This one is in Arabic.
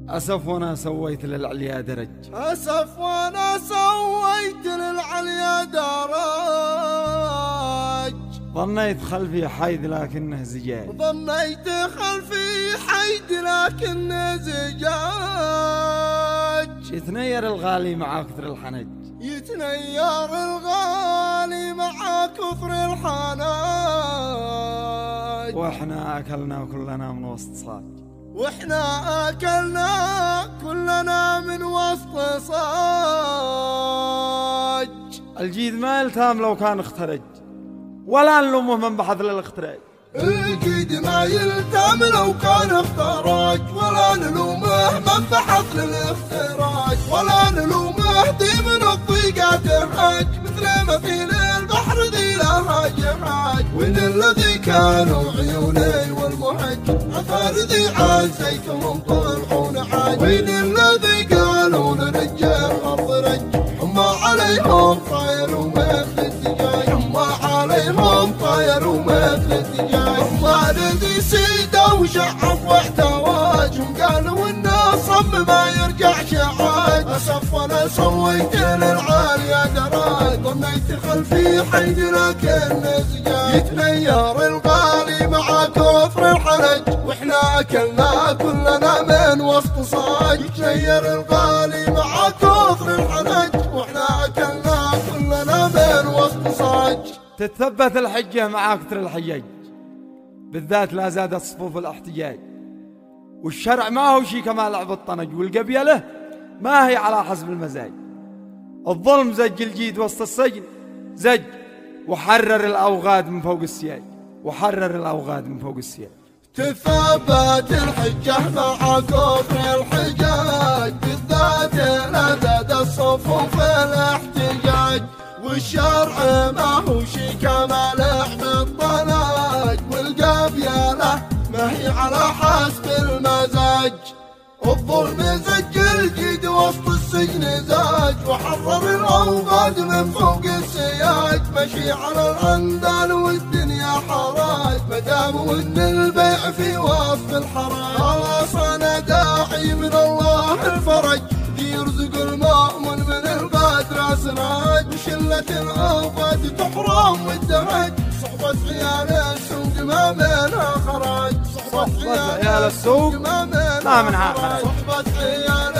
أسف وأنا سويت للعليا درج، أسف وأنا سويت للعليا درج. ظنيت خلفي حيد لكنه زجاج، ظنيت خلفي حيد لكنه زجاج. يتنير الغالي مع كثر الحنج، يتنير الغالي مع كثر الحنج. واحنا أكلنا كلنا من وسط صاج، واحنا أكلنا كلنا من وسط صاج. الجيد ما يلتام لو كان اخترج، ولا نلومه من بحث للاختراج. الجيد ما يلتام لو كان اختراج، ولا نلومه من بحث للاختراج. ولا نلومه دي من الضيقات الحاج، مثل ما في البحر ذي لها جحاج. وين الذي كانوا عيوني والمحج، عفار ذي عزيتهم طلعون عاج. وين الذي قالوا لرجال الضرج، حما عليهم طير ومثل الدجاج. حما عليهم طير ومثل الدجاج. حما الذي سيده وشعب واحتواجهم، قالوا انه صم ما يرجع شعاج. اسف وانا سويت للعالية دراج، ظنيت خلفي حيد لكن زجاج. يتنير الغالي مع كفر الحنج، واحنا اكلنا كلنا من وسط صاج. يتنير الغالي مع كفر الحنج، واحنا اكلنا كلنا من وسط صاج. تتثبت الحجة مع كثر الحجاج، بالذات لا زادت صفوف الاحتجاج. والشرع ما هو شي كما لعب الطنج، والقبيلة ما هي على حسب المزاج. الظلم زج الجيد وسط السجن زج، وحرر الأوغاد من فوق السياج. وحرر الأوغاد من فوق السياج. تثبت الحجة مع كفر الحجاج، بالذات لا زاد الصفوف الاحتجاج. والشرع ما هو شي كما لحم الطلاج، والقبيلة ما هي على حسب المزاج. الظلم زج الجيد وسط السجن زاج، وحرر الأوغاد من فوق السياج. مشي على الأندال والدنيا حراج، مدام وإن البيع في وسط الحراج. خلاص أنا داعي من الله الفرج، ذي يرزق المؤمن من القدر أسراج. وشلة الأوغاد تحرم والدرج، صحبة عيال السوق ما منها خراج. صحبة عيال السوق ما منها خراج. صحبة عيال